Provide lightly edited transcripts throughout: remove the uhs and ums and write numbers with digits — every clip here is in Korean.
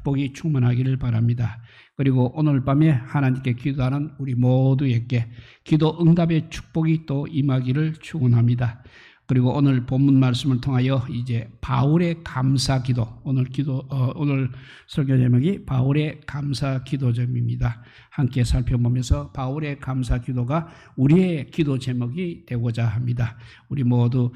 축복이 충만하기를 바랍니다. 그리고 오늘 밤에 하나님께 기도하는 우리 모두에게 기도 응답의 축복이 또 임하기를 축원합니다. 그리고 오늘 본문 말씀을 통하여 이제 바울의 감사 기도, 오늘 설교 제목이 바울의 감사 기도점입니다. 함께 살펴보면서 바울의 감사 기도가 우리의 기도 제목이 되고자 합니다. 우리 모두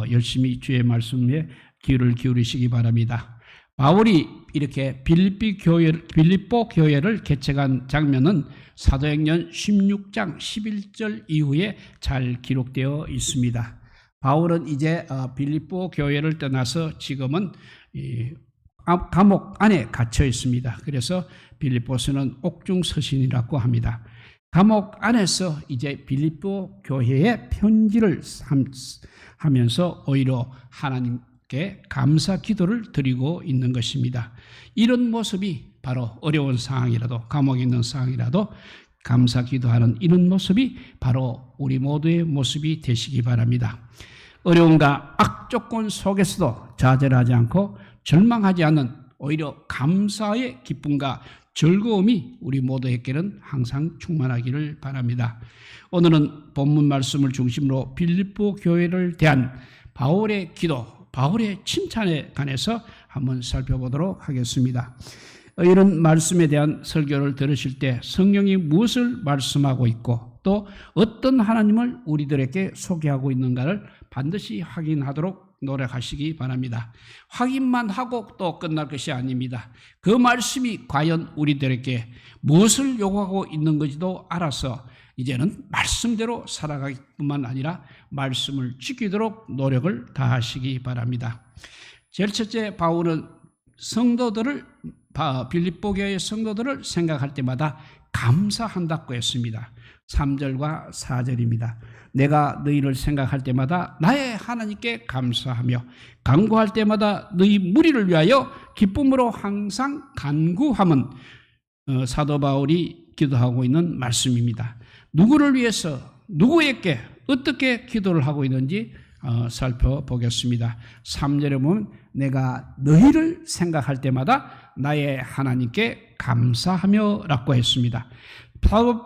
열심히 주의 말씀에 귀를 기울이시기 바랍니다. 바울이 이렇게 빌립보 교회를 개척한 장면은 사도행전 16장 11절 이후에 잘 기록되어 있습니다. 바울은 이제 빌립보 교회를 떠나서 지금은 감옥 안에 갇혀 있습니다. 그래서 빌립보서는 옥중서신이라고 합니다. 감옥 안에서 이제 빌립보 교회에 편지를 하면서 오히려 하나님께 감사 기도를 드리고 있는 것입니다. 이런 모습이 바로 어려운 상황이라도, 감옥에 있는 상황이라도 감사 기도하는 이런 모습이 바로 우리 모두의 모습이 되시기 바랍니다. 어려움과 악조건 속에서도 좌절하지 않고 절망하지 않는 오히려 감사의 기쁨과 즐거움이 우리 모두에게는 항상 충만하기를 바랍니다. 오늘은 본문 말씀을 중심으로 빌립보 교회를 대한 바울의 기도, 바울의 칭찬에 관해서 한번 살펴보도록 하겠습니다. 이런 말씀에 대한 설교를 들으실 때 성령이 무엇을 말씀하고 있고 또 어떤 하나님을 우리들에게 소개하고 있는가를 반드시 확인하도록 노력하시기 바랍니다. 확인만 하고 또 끝날 것이 아닙니다. 그 말씀이 과연 우리들에게 무엇을 요구하고 있는 건지도 알아서 이제는 말씀대로 살아가기 뿐만 아니라 말씀을 지키도록 노력을 다하시기 바랍니다. 제일 첫째, 바울은 빌립보 교회의 성도들을 생각할 때마다 감사한다고 했습니다. 3절과 4절입니다. 내가 너희를 생각할 때마다 나의 하나님께 감사하며 간구할 때마다 너희 무리를 위하여 기쁨으로 항상 간구함은 사도 바울이 기도하고 있는 말씀입니다. 누구를 위해서 누구에게 어떻게 기도를 하고 있는지 살펴보겠습니다. 3절에 보면 내가 너희를 생각할 때마다 나의 하나님께 감사하며 라고 했습니다.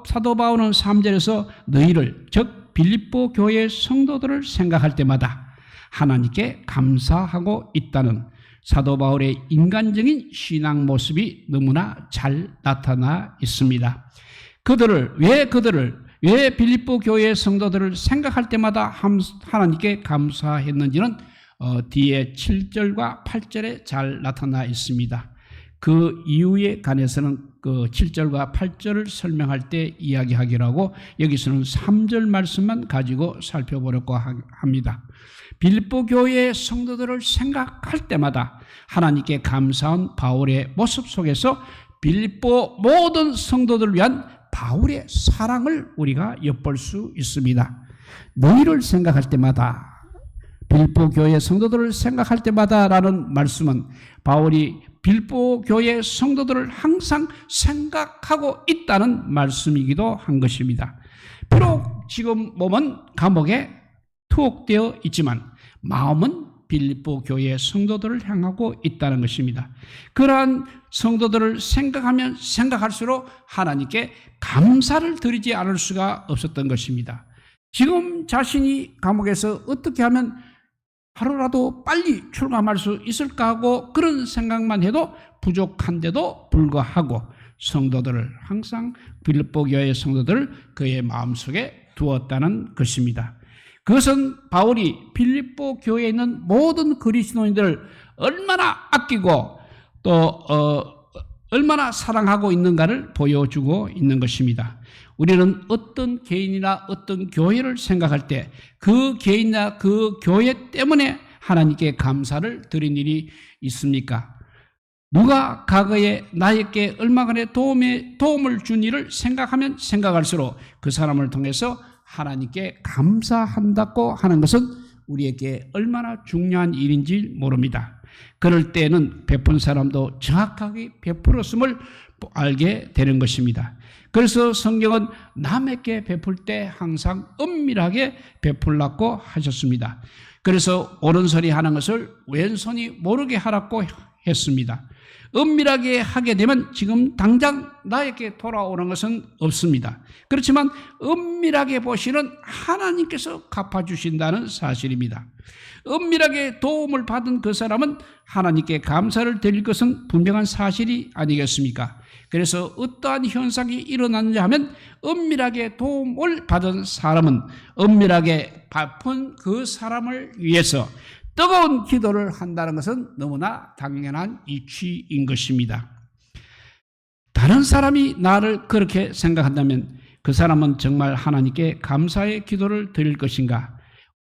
사도 바울은 3절에서 너희를 즉 빌립보 교회의 성도들을 생각할 때마다 하나님께 감사하고 있다는 사도 바울의 인간적인 신앙 모습이 너무나 잘 나타나 있습니다. 왜 빌립보 교회의 성도들을 생각할 때마다 하나님께 감사했는지는 뒤에 7절과 8절에 잘 나타나 있습니다. 그 이유에 관해서는 그 7절과 8절을 설명할 때 이야기하기로 하고 여기서는 3절 말씀만 가지고 살펴보려고 합니다. 빌립보 교회의 성도들을 생각할 때마다 하나님께 감사한 바울의 모습 속에서 빌립보 모든 성도들을 위한 바울의 사랑을 우리가 엿볼 수 있습니다. 너희를 생각할 때마다, 빌립보 교회 성도들을 생각할 때마다 라는 말씀은 바울이 빌립보 교회 성도들을 항상 생각하고 있다는 말씀이기도 한 것입니다. 비록 지금 몸은 감옥에 투옥되어 있지만 마음은 빌립보 교회 성도들을 향하고 있다는 것입니다. 그러한 성도들을 생각하면 생각할수록 하나님께 감사를 드리지 않을 수가 없었던 것입니다. 지금 자신이 감옥에서 어떻게 하면 하루라도 빨리 출감할 수 있을까 하고 그런 생각만 해도 부족한데도 불구하고 성도들을 항상 빌립보 교회의 성도들을 그의 마음속에 두었다는 것입니다. 그것은 바울이 빌립보 교회에 있는 모든 그리스도인들을 얼마나 아끼고 또 얼마나 사랑하고 있는가를 보여주고 있는 것입니다. 우리는 어떤 개인이나 어떤 교회를 생각할 때 그 개인이나 그 교회 때문에 하나님께 감사를 드린 일이 있습니까? 누가 과거에 나에게 얼마간의 도움을 준 일을 생각하면 생각할수록 그 사람을 통해서 하나님께 감사한다고 하는 것은 우리에게 얼마나 중요한 일인지 모릅니다. 그럴 때는 베푼 사람도 정확하게 베풀었음을 알게 되는 것입니다. 그래서 성경은 남에게 베풀 때 항상 은밀하게 베풀라고 하셨습니다. 그래서 오른손이 하는 것을 왼손이 모르게 하라고 했습니다. 은밀하게 하게 되면 지금 당장 나에게 돌아오는 것은 없습니다. 그렇지만 은밀하게 보시는 하나님께서 갚아주신다는 사실입니다. 은밀하게 도움을 받은 그 사람은 하나님께 감사를 드릴 것은 분명한 사실이 아니겠습니까? 그래서 어떠한 현상이 일어났느냐 하면 은밀하게 도움을 받은 사람은 은밀하게 바쁜 그 사람을 위해서 뜨거운 기도를 한다는 것은 너무나 당연한 이치인 것입니다. 다른 사람이 나를 그렇게 생각한다면 그 사람은 정말 하나님께 감사의 기도를 드릴 것인가?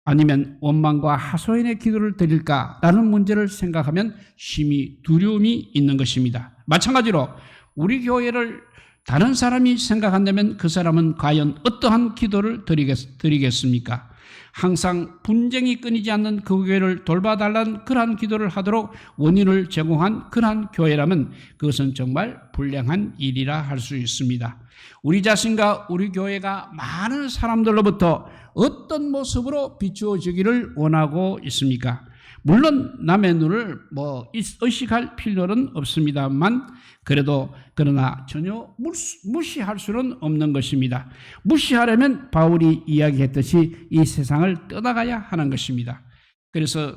아니면 원망과 하소연의 기도를 드릴까라는 문제를 생각하면 심히 두려움이 있는 것입니다. 마찬가지로 우리 교회를 다른 사람이 생각한다면 그 사람은 과연 어떠한 기도를 드리겠습니까? 항상 분쟁이 끊이지 않는 그 교회를 돌봐달라는 그러한 기도를 하도록 원인을 제공한 그러한 교회라면 그것은 정말 불량한 일이라 할 수 있습니다. 우리 자신과 우리 교회가 많은 사람들로부터 어떤 모습으로 비추어지기를 원하고 있습니까? 물론 남의 눈을 의식할 필요는 없습니다만 그러나 전혀 무시할 수는 없는 것입니다. 무시하려면 바울이 이야기했듯이 이 세상을 떠나가야 하는 것입니다. 그래서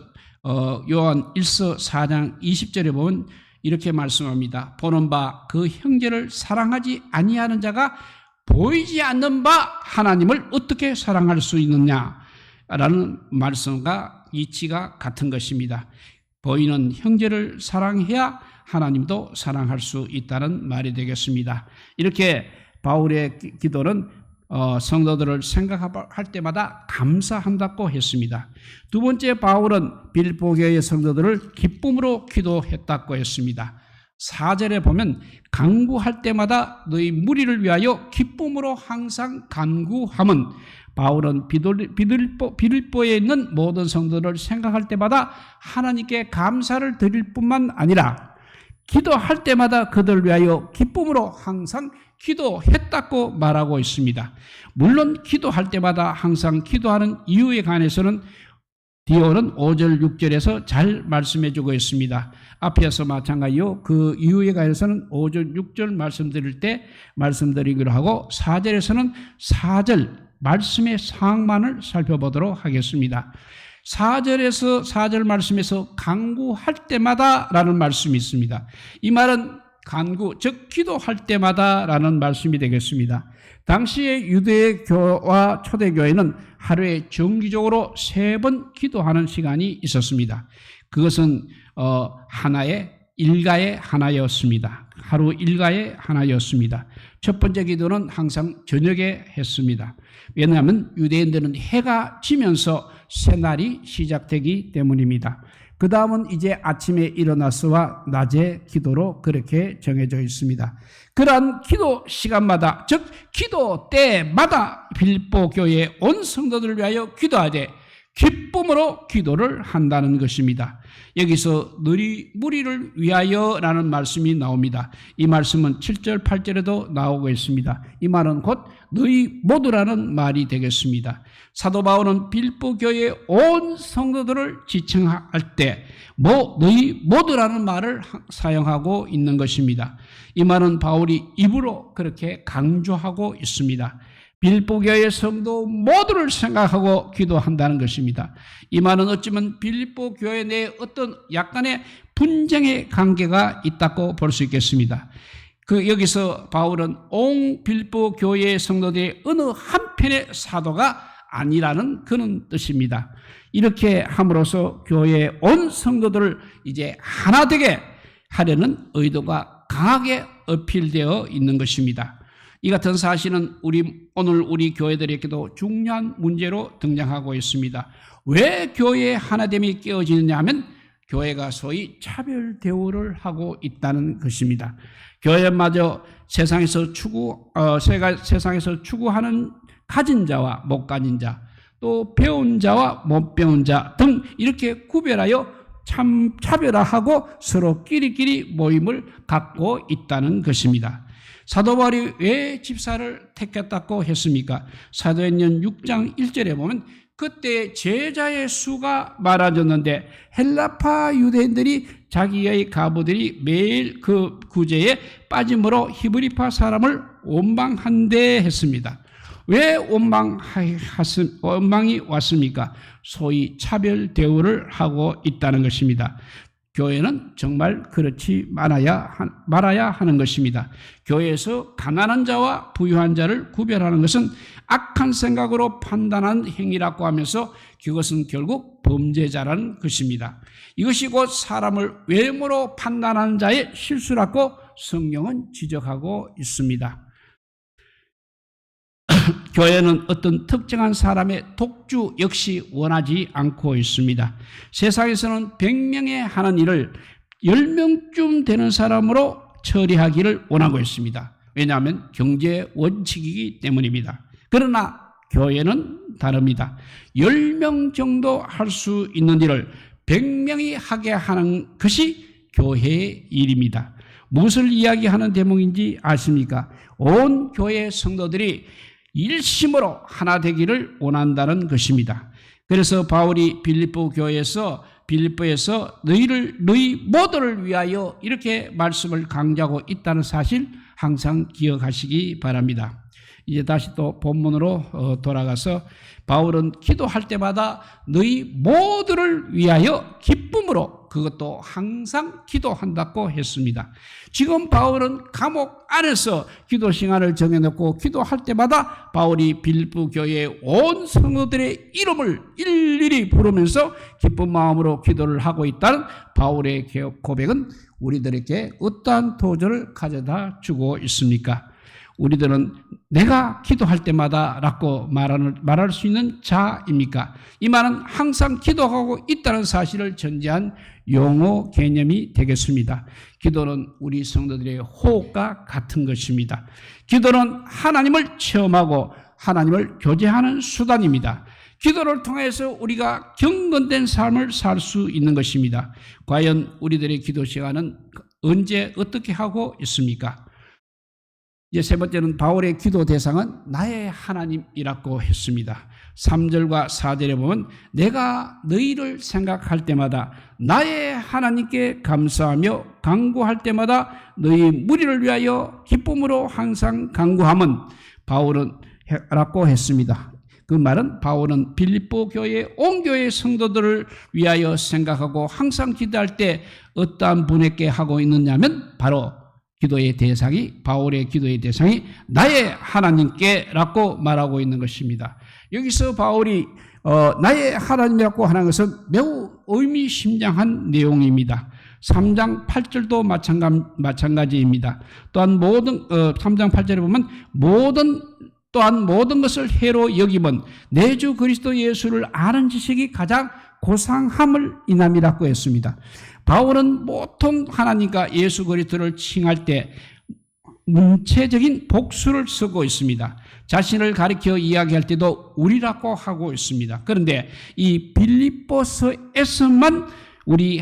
요한 1서 4장 20절에 보면 이렇게 말씀합니다. 보는 바 그 형제를 사랑하지 아니하는 자가 보이지 않는 바 하나님을 어떻게 사랑할 수 있느냐라는 말씀과 이치가 같은 것입니다. 보이는 형제를 사랑해야 하나님도 사랑할 수 있다는 말이 되겠습니다. 이렇게 바울의 기도는 성도들을 생각할 때마다 감사한다고 했습니다. 두 번째, 바울은 빌립보 교회의 성도들을 기쁨으로 기도했다고 했습니다. 4절에 보면 간구할 때마다 너희 무리를 위하여 기쁨으로 항상 간구함은 바울은 빌립보에 있는 모든 성도를 생각할 때마다 하나님께 감사를 드릴 뿐만 아니라 기도할 때마다 그들을 위하여 기쁨으로 항상 기도했다고 말하고 있습니다. 물론 기도할 때마다 항상 기도하는 이유에 관해서는 디오는 5절 6절에서 잘 말씀해 주고 있습니다. 앞에서 마찬가지요. 그 이유에 관해서는 5절 6절 말씀드릴 때 말씀드리기로 하고 4절에서는 4절 말씀의 사항만을 살펴보도록 하겠습니다. 4절 말씀에서 간구할 때마다 라는 말씀이 있습니다. 이 말은 간구, 즉 기도할 때마다 라는 말씀이 되겠습니다. 당시의 유대교와 초대교회는 하루에 정기적으로 3번 기도하는 시간이 있었습니다. 그것은 일가의 하나였습니다. 하루 일가의 하나였습니다. 첫 번째 기도는 항상 저녁에 했습니다. 왜냐하면 유대인들은 해가 지면서 새날이 시작되기 때문입니다. 그 다음은 이제 아침에 일어나서와 낮에 기도로 그렇게 정해져 있습니다. 그러한 기도 시간마다, 즉 기도 때마다 빌립보 교회의 온 성도들을 위하여 기도하되 기쁨으로 기도를 한다는 것입니다. 여기서 너희 무리를 위하여라는 말씀이 나옵니다. 이 말씀은 7절 8절에도 나오고 있습니다. 이 말은 곧 너희 모두라는 말이 되겠습니다. 사도 바울은 빌립보 교회의 온 성도들을 지칭할 때 너희 모두라는 말을 사용하고 있는 것입니다. 이 말은 바울이 입으로 그렇게 강조하고 있습니다. 빌립보 교회의 성도 모두를 생각하고 기도한다는 것입니다. 이 말은 어쩌면 빌립보 교회 내에 어떤 약간의 분쟁의 관계가 있다고 볼 수 있겠습니다. 여기서 바울은 온 빌립보 교회의 성도들의 어느 한편의 사도가 아니라는 그런 뜻입니다. 이렇게 함으로써 교회의 온 성도들을 이제 하나 되게 하려는 의도가 강하게 어필되어 있는 것입니다. 이 같은 사실은 오늘 우리 교회들에게도 중요한 문제로 등장하고 있습니다. 왜 교회의 하나됨이 깨어지느냐 하면 교회가 소위 차별 대우를 하고 있다는 것입니다. 교회마저 세상에서 추구하는 가진 자와 못 가진 자, 또 배운 자와 못 배운 자 등 이렇게 구별하여 참 차별화하고 서로 끼리끼리 모임을 갖고 있다는 것입니다. 사도 바울이 왜 집사를 택했다고 했습니까? 사도행전 6장 1절에 보면 그때 제자의 수가 많아졌는데 헬라파 유대인들이 자기의 가부들이 매일 그 구제에 빠짐으로 히브리파 사람을 원망한대 했습니다. 왜 원망이 왔습니까? 소위 차별 대우를 하고 있다는 것입니다. 교회는 정말 그렇지 말아야 하는 것입니다. 교회에서 가난한 자와 부유한 자를 구별하는 것은 악한 생각으로 판단하는 행위라고 하면서 그것은 결국 범죄자라는 것입니다. 이것이 곧 사람을 외모로 판단하는 자의 실수라고 성경은 지적하고 있습니다. 교회는 어떤 특정한 사람의 독주 역시 원하지 않고 있습니다. 세상에서는 100명에 하는 일을 10명쯤 되는 사람으로 처리하기를 원하고 있습니다. 왜냐하면 경제 원칙이기 때문입니다. 그러나 교회는 다릅니다. 10명 정도 할 수 있는 일을 100명이 하게 하는 것이 교회의 일입니다. 무엇을 이야기하는 대목인지 아십니까? 온 교회 성도들이 일심으로 하나 되기를 원한다는 것입니다. 그래서 바울이 빌립보에서 너희 모두를 위하여 이렇게 말씀을 강조하고 있다는 사실 항상 기억하시기 바랍니다. 이제 다시 또 본문으로 돌아가서 바울은 기도할 때마다 너희 모두를 위하여 기쁨으로 그것도 항상 기도한다고 했습니다. 지금 바울은 감옥 안에서 기도 시간을 정해놓고 기도할 때마다 바울이 빌립보 교회의 온 성도들의 이름을 일일이 부르면서 기쁜 마음으로 기도를 하고 있다는 바울의 고백은 우리들에게 어떠한 도전을 가져다 주고 있습니까? 우리들은 내가 기도할 때마다 라고 말할 수 있는 자입니까? 이 말은 항상 기도하고 있다는 사실을 전제한 용어 개념이 되겠습니다. 기도는 우리 성도들의 호흡과 같은 것입니다. 기도는 하나님을 체험하고 하나님을 교제하는 수단입니다. 기도를 통해서 우리가 경건된 삶을 살 수 있는 것입니다. 과연 우리들의 기도 시간은 언제 어떻게 하고 있습니까? 이제 세 번째는 바울의 기도 대상은 나의 하나님이라고 했습니다. 3절과 4절에 보면 내가 너희를 생각할 때마다 나의 하나님께 감사하며 간구할 때마다 너희 무리를 위하여 기쁨으로 항상 간구함은 바울은 라고 했습니다. 그 말은 바울은 빌립보 교회 온 교회 성도들을 위하여 생각하고 항상 기도할 때 어떠한 분에게 하고 있느냐면 바로 바울의 기도의 대상이 나의 하나님께라고 말하고 있는 것입니다. 여기서 바울이 나의 하나님이라고 하는 것은 매우 의미심장한 내용입니다. 3장 8절도 마찬가지입니다. 또한 3장 8절에 보면 모든 것을 해로 여기면 내 주 그리스도 예수를 아는 지식이 가장 고상함을 인함이라고 했습니다. 바울은 보통 하나님과 예수 그리스도를 칭할 때 문체적인 복수를 쓰고 있습니다. 자신을 가리켜 이야기할 때도 우리라고 하고 있습니다. 그런데 이 빌립보서에서만 우리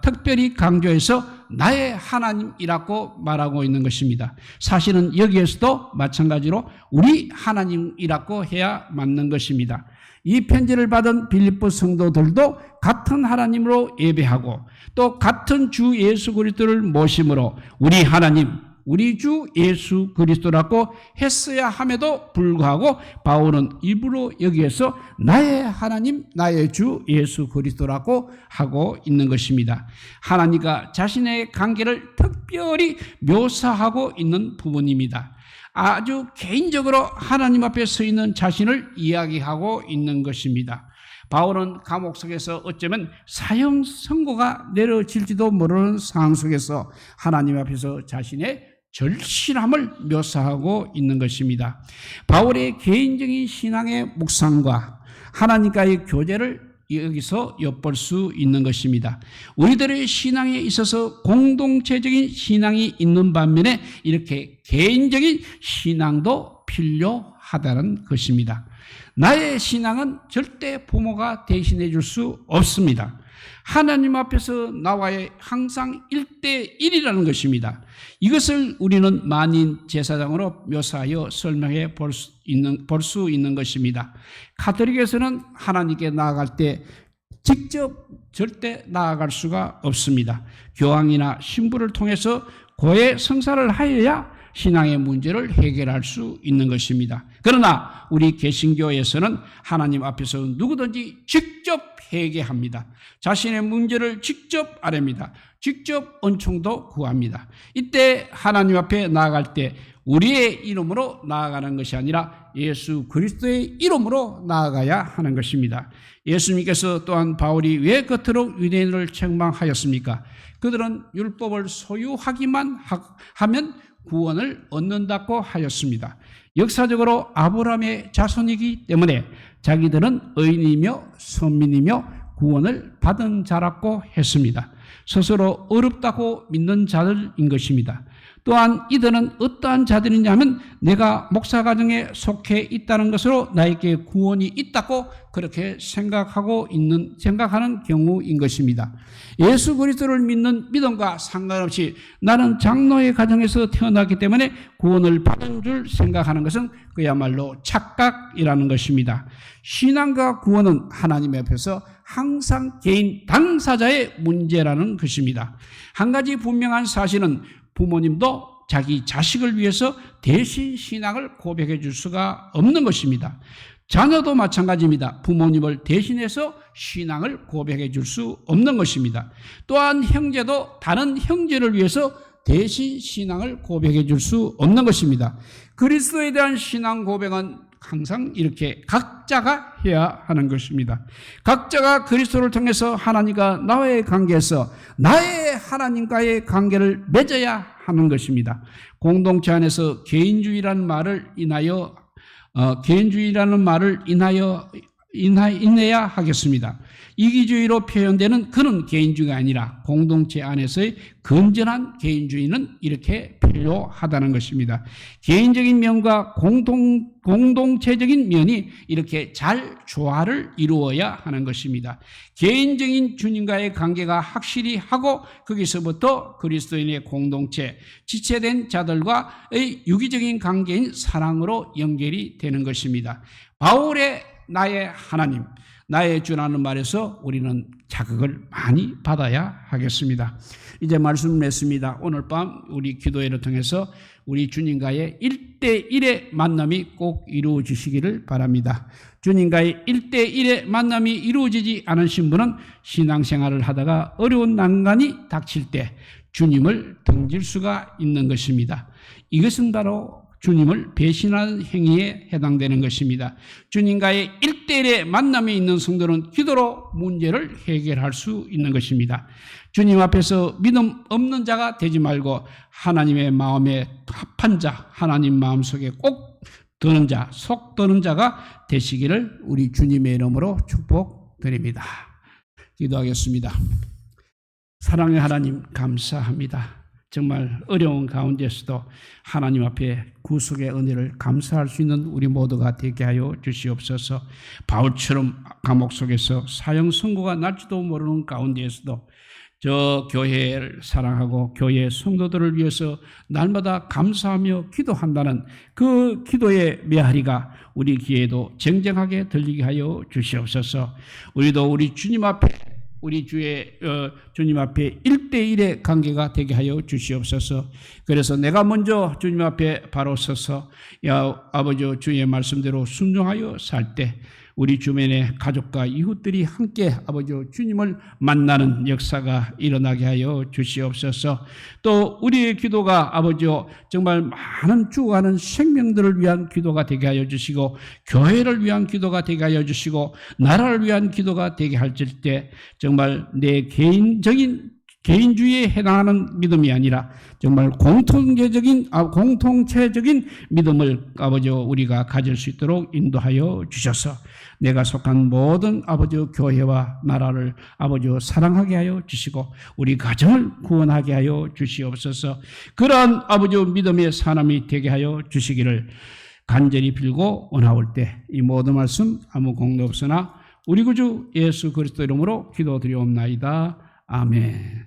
특별히 강조해서 나의 하나님이라고 말하고 있는 것입니다. 사실은 여기에서도 마찬가지로 우리 하나님이라고 해야 맞는 것입니다. 이 편지를 받은 빌립보 성도들도 같은 하나님으로 예배하고 또 같은 주 예수 그리스도를 모심으로 우리 하나님, 우리 주 예수 그리스도라고 했어야 함에도 불구하고 바울은 일부러 여기에서 나의 하나님, 나의 주 예수 그리스도라고 하고 있는 것입니다. 하나님과 자신의 관계를 특별히 묘사하고 있는 부분입니다. 아주 개인적으로 하나님 앞에 서 있는 자신을 이야기하고 있는 것입니다. 바울은 감옥 속에서 어쩌면 사형 선고가 내려질지도 모르는 상황 속에서 하나님 앞에서 자신의 절실함을 묘사하고 있는 것입니다. 바울의 개인적인 신앙의 묵상과 하나님과의 교제를 여기서 엿볼 수 있는 것입니다. 우리들의 신앙에 있어서 공동체적인 신앙이 있는 반면에 이렇게 개인적인 신앙도 필요하다는 것입니다. 나의 신앙은 절대 부모가 대신해 줄 수 없습니다. 하나님 앞에서 나와의 항상 1대1이라는 것입니다. 이것을 우리는 만인 제사장으로 묘사하여 설명해 볼 수 있는 것입니다. 가톨릭에서는 하나님께 나아갈 때 직접 절대 나아갈 수가 없습니다. 교황이나 신부를 통해서 고해 성사를 하여야 신앙의 문제를 해결할 수 있는 것입니다. 그러나 우리 개신교에서는 하나님 앞에서 누구든지 직접 회개합니다. 자신의 문제를 직접 아뢰입니다. 직접 은총도 구합니다. 이때 하나님 앞에 나아갈 때 우리의 이름으로 나아가는 것이 아니라 예수 그리스도의 이름으로 나아가야 하는 것입니다. 예수님께서 또한 바울이 왜 그토록 유대인을 책망하였습니까? 그들은 율법을 소유하기만 하면 구원을 얻는다고 하였습니다. 역사적으로 아브라함의 자손이기 때문에 자기들은 의인이며 선민이며 구원을 받은 자라고 했습니다. 스스로 어렵다고 믿는 자들인 것입니다. 또한 이들은 어떠한 자들이냐면 내가 목사가정에 속해 있다는 것으로 나에게 구원이 있다고 그렇게 생각하는 경우인 것입니다. 예수 그리스도를 믿는 믿음과 상관없이 나는 장로의 가정에서 태어났기 때문에 구원을 받은 줄 생각하는 것은 그야말로 착각이라는 것입니다. 신앙과 구원은 하나님 앞에서 항상 개인 당사자의 문제라는 것입니다. 한 가지 분명한 사실은 부모님도 자기 자식을 위해서 대신 신앙을 고백해 줄 수가 없는 것입니다. 자녀도 마찬가지입니다. 부모님을 대신해서 신앙을 고백해 줄 수 없는 것입니다. 또한 형제도 다른 형제를 위해서 대신 신앙을 고백해 줄 수 없는 것입니다. 그리스도에 대한 신앙 고백은 항상 이렇게 각자가 해야 하는 것입니다. 각자가 그리스도를 통해서 하나님과 나와의 관계에서 나의 하나님과의 관계를 맺어야 하는 것입니다. 공동체 안에서 개인주의라는 말을 인해야 하겠습니다. 이기주의로 표현되는 그런 개인주의가 아니라 공동체 안에서의 건전한 개인주의는 이렇게 필요하다는 것입니다. 개인적인 면과 공동체적인 면이 이렇게 잘 조화를 이루어야 하는 것입니다. 개인적인 주님과의 관계가 확실히 하고 거기서부터 그리스도인의 공동체, 지체된 자들과의 유기적인 관계인 사랑으로 연결이 되는 것입니다. 바울의 나의 하나님, 나의 주라는 말에서 우리는 자극을 많이 받아야 하겠습니다. 이제 말씀을 맺습니다. 오늘 밤 우리 기도회를 통해서 우리 주님과의 1대1의 만남이 꼭 이루어지시기를 바랍니다. 주님과의 1대1의 만남이 이루어지지 않으신 분은 신앙생활을 하다가 어려운 난관이 닥칠 때 주님을 등질 수가 있는 것입니다. 이것은 바로 주님을 배신하는 행위에 해당되는 것입니다. 주님과의 1대1의 만남에 있는 성도는 기도로 문제를 해결할 수 있는 것입니다. 주님 앞에서 믿음 없는 자가 되지 말고 하나님의 마음에 합한 자, 하나님 마음속에 꼭 드는 자, 속 드는 자가 되시기를 우리 주님의 이름으로 축복드립니다. 기도하겠습니다. 사랑의 하나님 감사합니다. 정말 어려운 가운데서도 하나님 앞에 구속의 은혜를 감사할 수 있는 우리 모두가 되게 하여 주시옵소서. 바울처럼 감옥 속에서 사형 선고가 날지도 모르는 가운데에서도 저 교회를 사랑하고 교회 성도들을 위해서 날마다 감사하며 기도한다는 그 기도의 메아리가 우리 귀에도 쟁쟁하게 들리게 하여 주시옵소서. 우리도 우리 주님 앞에 우리 주님 앞에 1대1의 관계가 되게 하여 주시옵소서. 그래서 내가 먼저 주님 앞에 바로 서서 아버지 주의 말씀대로 순종하여 살 때 우리 주변의 가족과 이웃들이 함께 아버지 주님을 만나는 역사가 일어나게 하여 주시옵소서. 또 우리의 기도가 아버지 정말 많은 죽어가는 생명들을 위한 기도가 되게 하여 주시고 교회를 위한 기도가 되게 하여 주시고 나라를 위한 기도가 되게 할 때 정말 내 개인주의에 해당하는 믿음이 아니라 정말 공통체적인 믿음을 아버지 우리가 가질 수 있도록 인도하여 주셔서 내가 속한 모든 아버지 교회와 나라를 아버지 사랑하게 하여 주시고 우리 가정을 구원하게 하여 주시옵소서. 그러한 아버지 믿음의 사람이 되게 하여 주시기를 간절히 빌고 원하올 때 이 모든 말씀 아무 공도 없으나 우리 구주 예수 그리스도 이름으로 기도드리옵나이다. 아멘.